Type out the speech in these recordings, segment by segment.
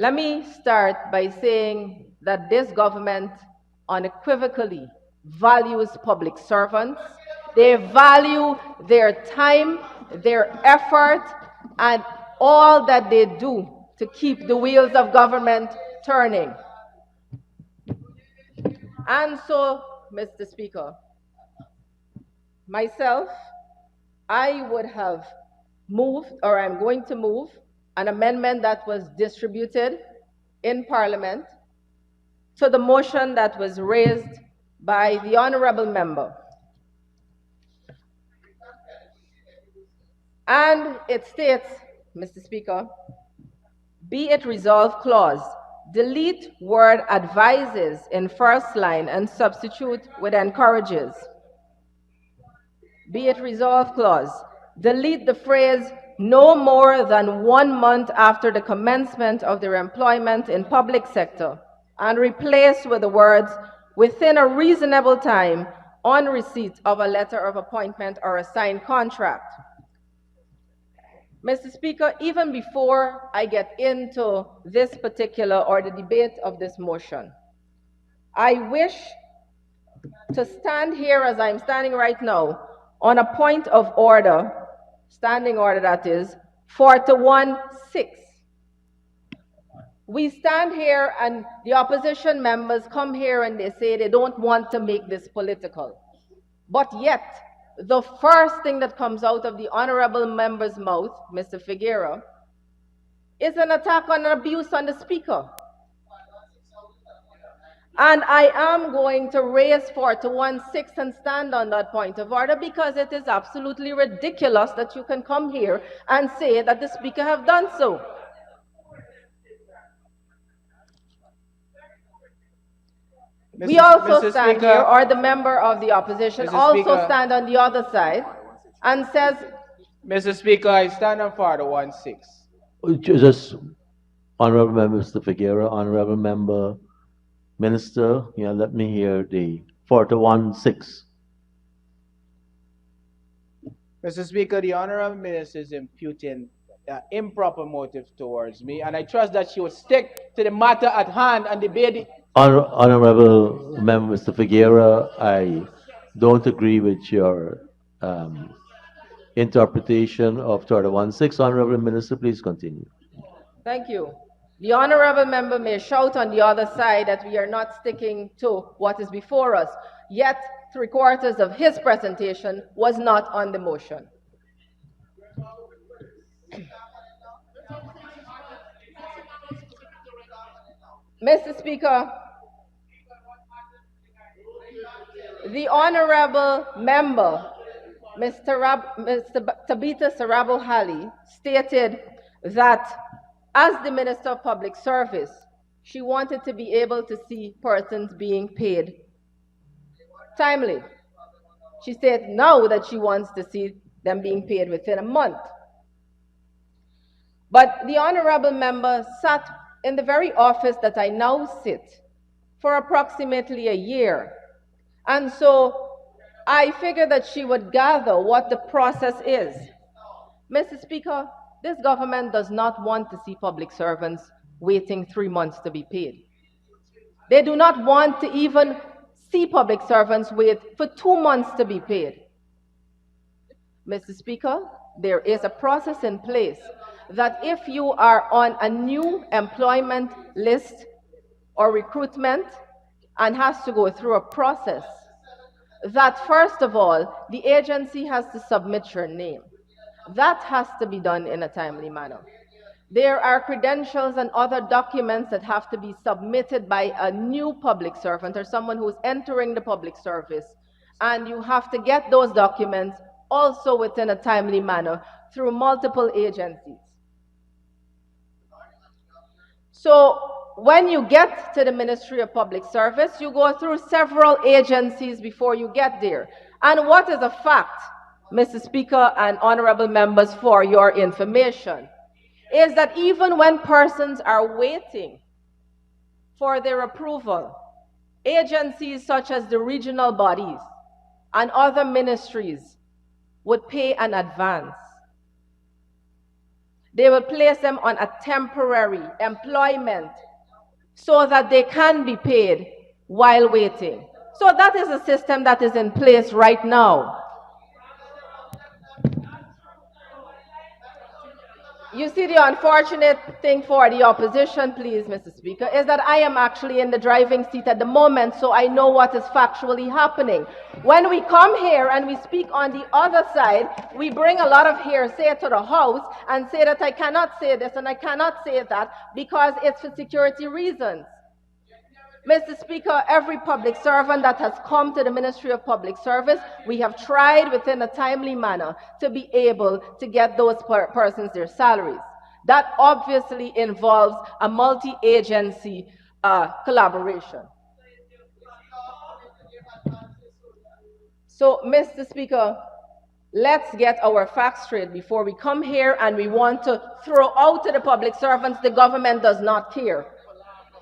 Let me start by saying that this government unequivocally values public servants. They value their time, their effort, and all that they do to keep the wheels of government turning. And so, Mr. Speaker, myself, I would have moved, or I'm going to move, an amendment that was distributed in Parliament to the motion that was raised by the honorable member. And it states, Mr. Speaker, be it resolved clause, delete word advises in first line and substitute with encourages. Be it resolved clause, delete the phrase no more than 1 month after the commencement of their employment in public sector and replace with the words within a reasonable time on receipt of a letter of appointment or a signed contract. Mr. Speaker, even before I get into this particular or the debate of this motion, I wish to stand here as I'm standing right now on a point of order, standing order that is, 41-6. We stand here and the opposition members come here and they say they don't want to make this political. But yet, the first thing that comes out of the honorable member's mouth, Mr. Figueroa, is an attack on an abuse on the speaker. And I am going to raise 41-6 and stand on that point of order because it is absolutely ridiculous that you can come here and say that the speaker have done so. We also stand here, or the member of the opposition also stand on the other side and says, Mr. Speaker, I stand on 41-6. Just Honorable Member Mr. Figueroa, Honorable Member Minister, let me hear the 41-6. Mr. Speaker, the Honorable Minister is imputing improper motive towards me, and I trust that she will stick to the matter at hand and debate it. Honorable Member Mr. Figueroa, I don't agree with your interpretation of 41-6. Honorable Minister, please continue. Thank you. The honorable member may shout on the other side that we are not sticking to what is before us, yet 3/4 of his presentation was not on the motion. Mr. Speaker, the honorable member, Mr. Tabitha Sarabo-Halley, stated that as the Minister of Public Service, she wanted to be able to see persons being paid timely. She said now that she wants to see them being paid within a month. But the honorable member sat in the very office that I now sit for approximately a year. And so I figured that she would gather what the process is. Mr. Speaker, this government does not want to see public servants waiting 3 months to be paid. They do not want to even see public servants wait for 2 months to be paid. Mr. Speaker, there is a process in place that if you are on a new employment list or recruitment and has to go through a process, that first of all, the agency has to submit your name. That has to be done in a timely manner. There are credentials and other documents that have to be submitted by a new public servant or someone who's entering the public service, and you have to get those documents also within a timely manner through multiple agencies. So when you get to the Ministry of Public Service, you go through several agencies before you get there. And what is a fact, Mr. Speaker and honorable members, for your information, is that even when persons are waiting for their approval, agencies such as the regional bodies and other ministries would pay an advance. They will place them on a temporary employment so that they can be paid while waiting. So that is a system that is in place right now. You see, the unfortunate thing for the opposition, please, Mr. Speaker, is that I am actually in the driving seat at the moment, so I know what is factually happening. When we come here and we speak on the other side, we bring a lot of hearsay to the House and say that I cannot say this and I cannot say that because it's for security reasons. Mr. Speaker, every public servant that has come to the Ministry of Public Service, we have tried within a timely manner to be able to get those persons their salaries. That obviously involves a multi-agency collaboration. So, Mr. Speaker, let's get our facts straight before we come here and we want to throw out to the public servants the government does not care.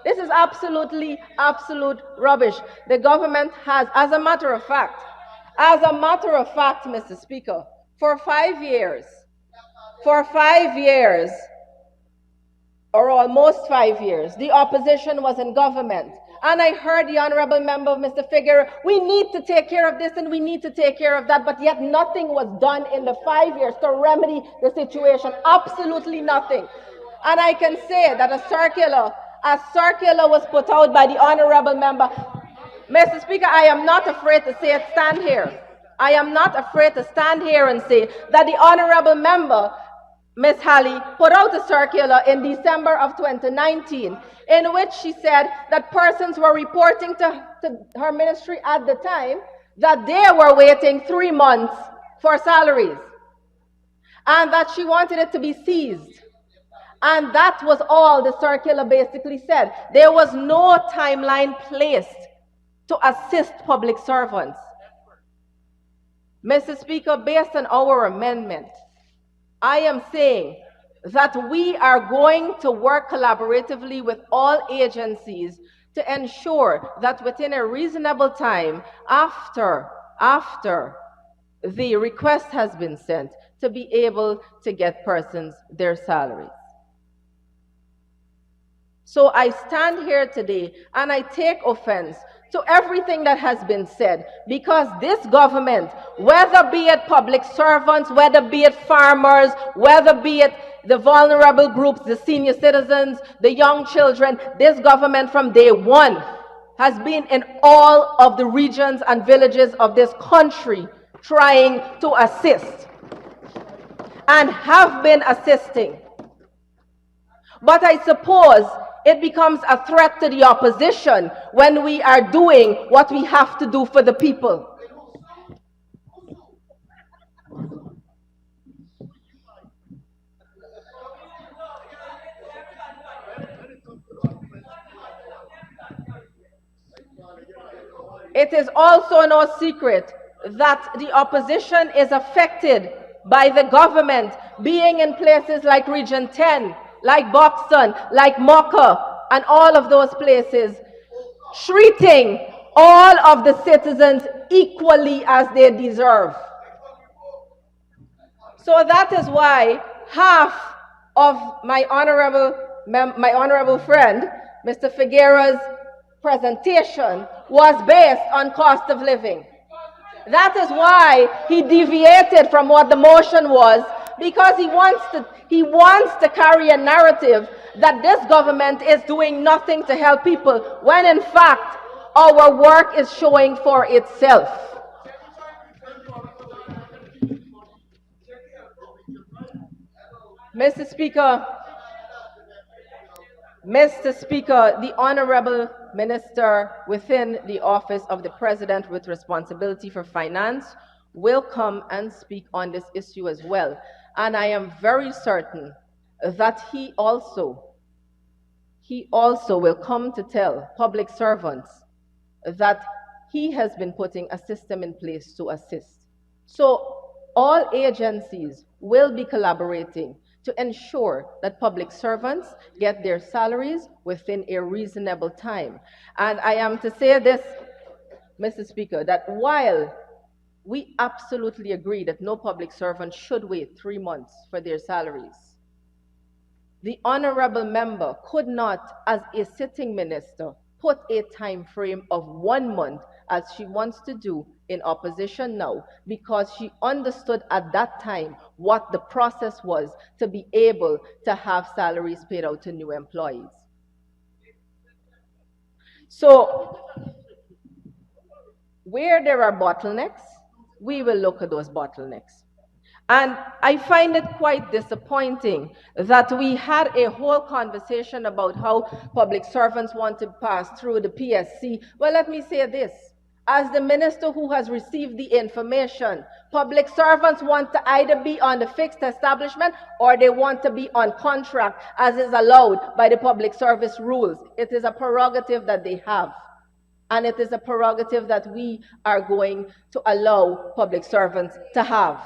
This is absolute rubbish. The government has, as a matter of fact, Mr. Speaker, for 5 years, or almost 5 years, the opposition was in government. And I heard the honorable member, Mr. Figueroa, we need to take care of this and we need to take care of that, but yet nothing was done in the 5 years to remedy the situation. Absolutely nothing. And I can say that a circular was put out by the honorable member. Mr. Speaker, I am not afraid to say it, stand here. I am not afraid to stand here and say that the honorable member, Ms. Halley, put out a circular in December of 2019 in which she said that persons were reporting to her ministry at the time that they were waiting 3 months for salaries and that she wanted it to be seized. And that was all the circular basically said. There was no timeline placed to assist public servants. Mr. Speaker, based on our amendment, I am saying that we are going to work collaboratively with all agencies to ensure that within a reasonable time after the request has been sent, to be able to get persons their salaries. So I stand here today and I take offense to everything that has been said, because this government, whether be it public servants, whether be it farmers, whether be it the vulnerable groups, the senior citizens, the young children, this government from day one has been in all of the regions and villages of this country trying to assist and have been assisting. But I suppose it becomes a threat to the opposition when we are doing what we have to do for the people. It is also no secret that the opposition is affected by the government being in places like Region 10, like Buxton, like Mocha, and all of those places, treating all of the citizens equally as they deserve. So that is why half of my honorable friend, Mr. Figueroa's presentation was based on cost of living. That is why he deviated from what the motion was, because he wants to carry a narrative that this government is doing nothing to help people, when in fact our work is showing for itself. Mr. Speaker, the Honorable Minister within the Office of the President with responsibility for finance will come and speak on this issue as well. And I am very certain that he also will come to tell public servants that he has been putting a system in place to assist. So all agencies will be collaborating to ensure that public servants get their salaries within a reasonable time. And I am to say this, Mr. Speaker, that while we absolutely agree that no public servant should wait 3 months for their salaries, the honorable member could not, as a sitting minister, put a time frame of 1 month as she wants to do in opposition now, because she understood at that time what the process was to be able to have salaries paid out to new employees. So where there are bottlenecks, we will look at those bottlenecks. And I find it quite disappointing that we had a whole conversation about how public servants want to pass through the PSC. Well, let me say this. As the minister who has received the information, public servants want to either be on the fixed establishment or they want to be on contract, as is allowed by the public service rules. It is a prerogative that they have. And it is a prerogative that we are going to allow public servants to have.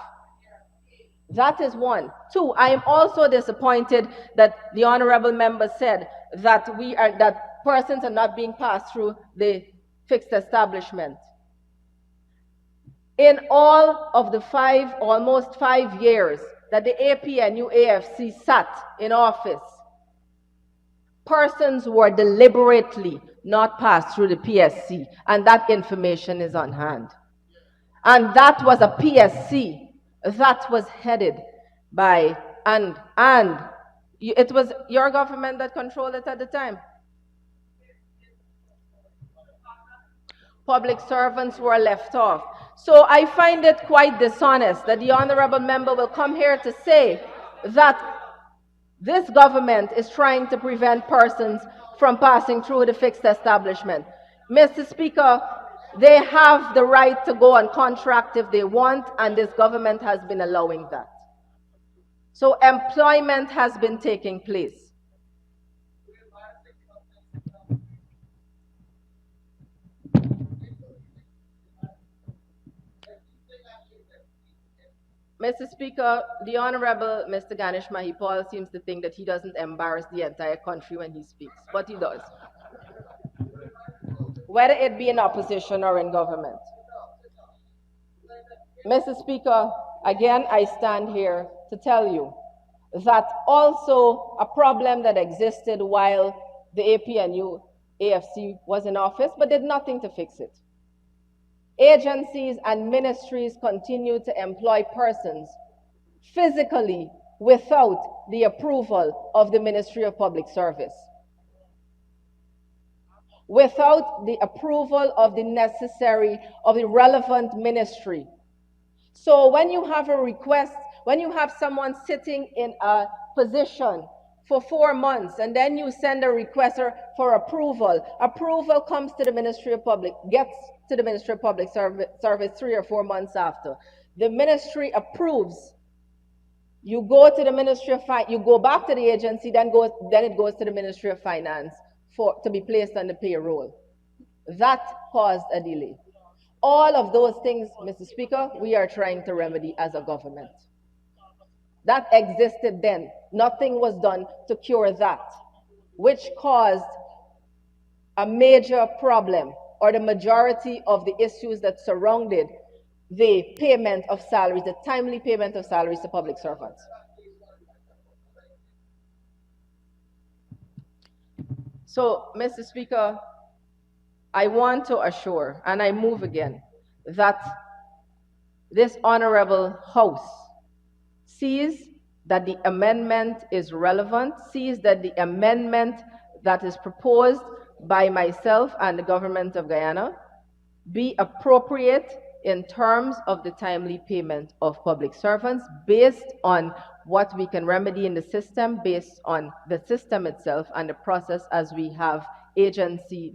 That is one. Two, I am also disappointed that the honorable member said that that persons are not being passed through the fixed establishment. In all of the almost 5 years that the APNU AFC sat in office, persons were deliberately not passed through the PSC, and that information is on hand. And that was a PSC that was headed by, and it was your government that controlled it at the time. Public servants were left off. So I find it quite dishonest that the honorable member will come here to say that this government is trying to prevent persons from passing through the fixed establishment. Mr. Speaker, they have the right to go on contract if they want, and this government has been allowing that. So employment has been taking place. Mr. Speaker, the Honorable Mr. Ganesh Mahipal seems to think that he doesn't embarrass the entire country when he speaks, but he does, whether it be in opposition or in government. Mr. Speaker, again, I stand here to tell you that also a problem that existed while the APNU AFC was in office, but did nothing to fix it. Agencies and ministries continue to employ persons physically without the approval of the Ministry of Public Service, without the approval of the relevant ministry. So when you have a request, when you have someone sitting in a position for 4 months and then you send a request for approval, approval comes to the Ministry of Public, gets to the Ministry of Public Service 3 or 4 months after. The ministry approves. You go to the Ministry of Finance, you go back to the agency, then it goes to the Ministry of Finance to be placed on the payroll. That caused a delay. All of those things, Mr. Speaker, we are trying to remedy as a government. That existed then. Nothing was done to cure that, which caused a major problem, or the majority of the issues that surrounded the payment of salaries, the timely payment of salaries to public servants. So, Mr. Speaker, I want to assure, and I move again, that this honorable House sees that the amendment is relevant, sees that the amendment that is proposed by myself and the government of Guyana be appropriate in terms of the timely payment of public servants based on what we can remedy in the system, based on the system itself and the process as we have agency.